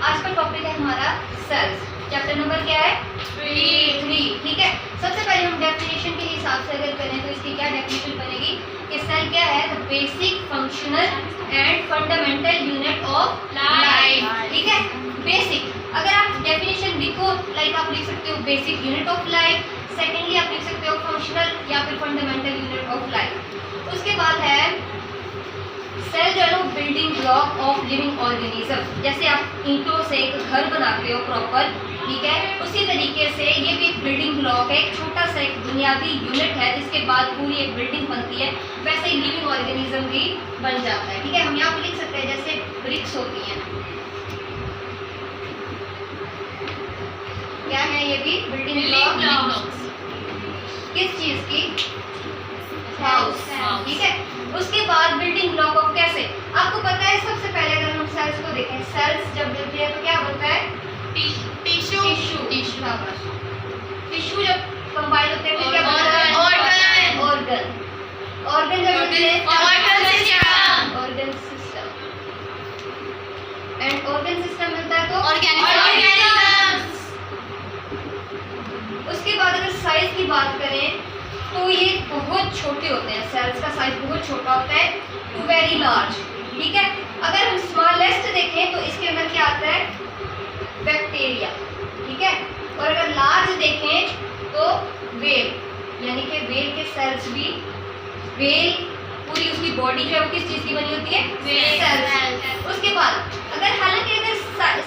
आज का टॉपिक है हमारा सेल्स। चैप्टर नंबर क्या है? 3। ठीक है, सबसे पहले हम डेफिनेशन के हिसाब से अगर करें तो इसकी क्या डेफिनेशन बनेगी कि सेल क्या है? The basic functional and fundamental unit of life. ठीक है, बेसिक अगर आप डेफिनेशन लिखो लाइक आप लिख सकते हो basic unit of life, secondly आप लिख सकते हो फंक्शनल या फिर फंडामेंटल यूनिट ऑफ लाइफ। उसके बाद है सेल जो है ना building block of living organism. जैसे आप ईंटों से एक घर बनाते हो प्रॉपर, ठीक है, उसी तरीके से ये भी एक बिल्डिंग ब्लॉक है, एक छोटा सा एक बुनियादी यूनिट है जिसके बाद पूरी एक बिल्डिंग बनती है। वैसे ही लिविंग ऑर्गेनिज्म भी बन जाता है। ठीक है, हम यहाँ पर लिख सकते हैं जैसे ब्रिक्स होती हैं, क्या है ये भी बिल्डिंग ब्लॉक किस चीज की? हाउस। ठीक है, उसके बाद बिल्डिंग ब्लॉक ऑफ कैसे? आपको पता है सबसे पहले अगर हम सेल्स को देखें, सेल्स जब बनते हैं तो क्या बनता है? टिश्यू। टिश्यू जब कंबाइन होते हैं फिर क्या बनता है? ऑर्गन। ऑर्गन जब बनते हैं organ system. And organ system मिलता है तो ऑर्गेनिज्म। उसके बाद अगर साइज की बात करें तो ये बहुत छोटे होते हैं, सेल्स का साइज बहुत छोटा होता है टू वेरी लार्ज। ठीक है, अगर हम स्मॉलेस्ट देखें तो इसके अंदर क्या आता है? बैक्टीरिया। ठीक है, और अगर लार्ज देखें तो वेल, यानी कि वेल के सेल्स भी, वेल पूरी उसकी बॉडी जो है वो किस चीज़ की बनी होती है? सेल्स। उसके बाद अगर हालांकि अगर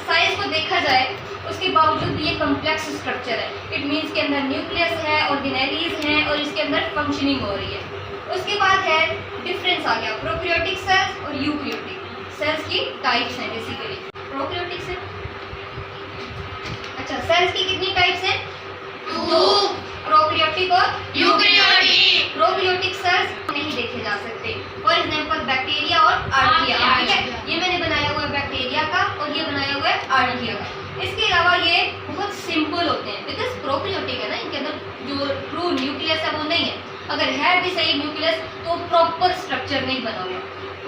साइज को देखा जाए उसके बावजूद भी ये कॉम्प्लेक्स स्ट्रक्चर है। इट मीन्स के अंदर न्यूक्लियस है, ऑर्गेनेलीज हैं और इसके अंदर फंक्शनिंग हो रही है। उसके बाद है डिफरेंस आ गया प्रोकैरियोटिक सेल्स और यूकैरियोटिक सेल्स की टाइप्स हैं बेसिकली। प्रोकैरियोटिक सेल, अच्छा सेल्स की कितनी टाइप्स हैं? 2, प्रोकैरियोटिक और यूकैरियोटिक। प्रोकैरियोटिक सेल्स नहीं देखे जा सकते, फॉर एग्जांपल बैक्टीरिया और आर्किया। ठीक है, ये मैंने बनाया हुआ है बैक्टीरिया का और ये बनाया हुआ है आर्किया का। इसके अलावा ये बहुत सिंपल होते हैं बिकॉज प्रोकैरियोटिक है ना, इनके अंदर जो ट्रू न्यूक्लियस है वो नहीं है। अगर है भी सही न्यूक्लियस तो प्रॉपर स्ट्रक्चर नहीं बना हुआ।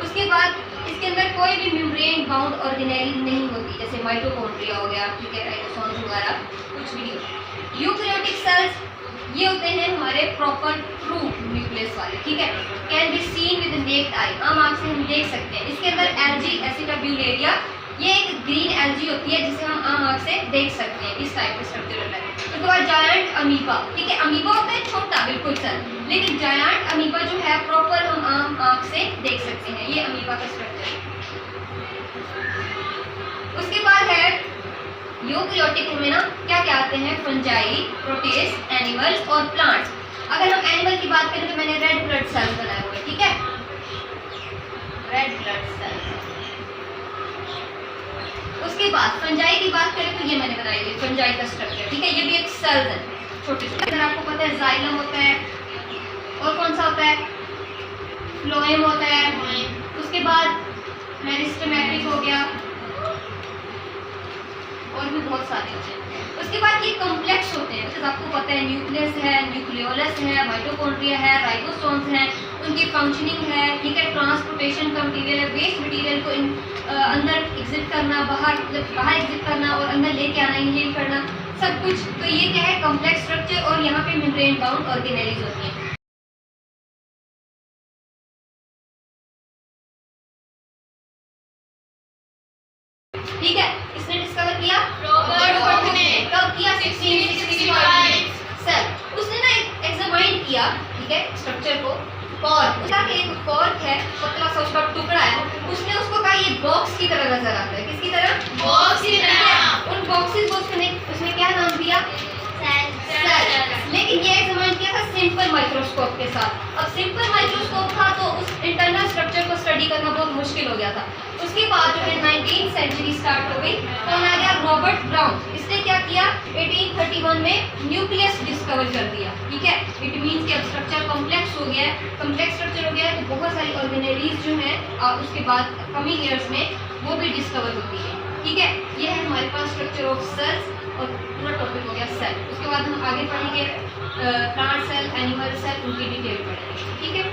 उसके बाद इसके अंदर कोई भी मेम्ब्रेन बाउंड ऑर्गेनेली नहीं होती, जैसे माइटोकॉन्ड्रिया हो गया, ठीक है, राइबोसोम्स वगैरह कुछ भी नहीं होता। यूकैरियोटिक सेल्स ये होते हैं हमारे प्रॉपर ट्रू न्यूक्लियस वाले। ठीक है, can be seen with necked आई, आम आंख से हम देख सकते हैं। इसके अंदर एल्गी एसिटाब्यूलेरिया, ये एक ग्रीन एल्गी होती है जिसे हम आम आंख से देख सकते हैं, इस टाइप का स्ट्रक्चर होता है। उसके बाद जायंट अमीबा। ठीक है, अमीबा होता है छोटा बिल्कुल सर, लेकिन जायंट अमीबा जो है प्रॉपर हम आम आंख से देख सकते हैं, ये अमीबा का स्ट्रक्चर है। उसके बाद है यूकैरियोटिक में ना क्या क्या आते हैं? फंजाई, प्रोटिस्ट, एनिमल्स और प्लांट्स। अगर हम एनिमल की बात करें तो मैंने रेड ब्लड सेल्स बनाए हुए, ठीक है, रेड ब्लड सेल्स। उसके बाद फंजाई की बात करें तो ये मैंने बनाई हुई फंजाई का स्ट्रक्चर। ठीक है, ये भी एक सेल है छोटे छोटे। अगर आपको पता है जाइलम होता है और कौन सा होता है? फ्लोएम होता है। उसके बाद मेरिस्टेमेटिक हो गया और भी बहुत सारे होते हैं। उसके बाद ये कॉम्प्लेक्स होते हैं, जैसे आपको पता है न्यूक्लियस है, न्यूक्लियोलस है, माइटोकॉन्ड्रिया है, राइबोसोम्स हैं, उनकी फंक्शनिंग है। ठीक है, ट्रांसपोर्टेशन का मटीरियल है, वेस्ट मटीरियल को अंदर एग्जिट करना, बाहर एग्जिट करना और अंदर लेके आना, इनहेल करना, सब कुछ। तो ये क्या है? Complex structure. और यहाँ पे मेम्ब्रेन बाउंड ऑर्गेनेलीज होती हैं। ठीक है, इसने डिस्कवर किया रॉबर्ट हुक ने। कब किया? 1665। सर उसने ना एग्जामाइन किया, ठीक है, स्ट्रक्चर को। कॉर्क, उसका एक कॉर्क है, पतला सा उसका टुकड़ा है, उसने उसको कहा ये बॉक्स की तरह नजर आता है। किसकी तरह? बॉक्स की तरह। उन बॉक्सेस को उसने क्या नाम दिया? सेल। लेकिन ये एग्जामाइन किया था सिंपल माइक्रोस्कोप के साथ। अब सिंपल माइक्रोस्कोप था तो उस इंटरनल स्ट्रक्चर को स्टडी करना बहुत मुश्किल हो गया था। उसके बाद जो है 19th सेंचुरी स्टार्ट हो गई, तो आ गया रॉबर्ट ब्राउन। इसने क्या किया? 1831 में न्यूक्लियस डिस्कवर कर दिया। ठीक है, इट मीन्स कि अब स्ट्रक्चर कॉम्प्लेक्स हो गया है। कॉम्प्लेक्स स्ट्रक्चर हो गया है तो बहुत सारी ऑर्गेनेलीज जो हैं उसके बाद कमिंग ईयर्स में वो भी डिस्कवर होती है। ठीक है, ये है हमारे पास स्ट्रक्चर ऑफ सेल्स और पूरा टॉपिक हो गया सेल। उसके बाद हम आगे पढ़ेंगे प्लांट सेल, एनिमल सेल, उनकी डिटेल पढ़ेंगे। ठीक है।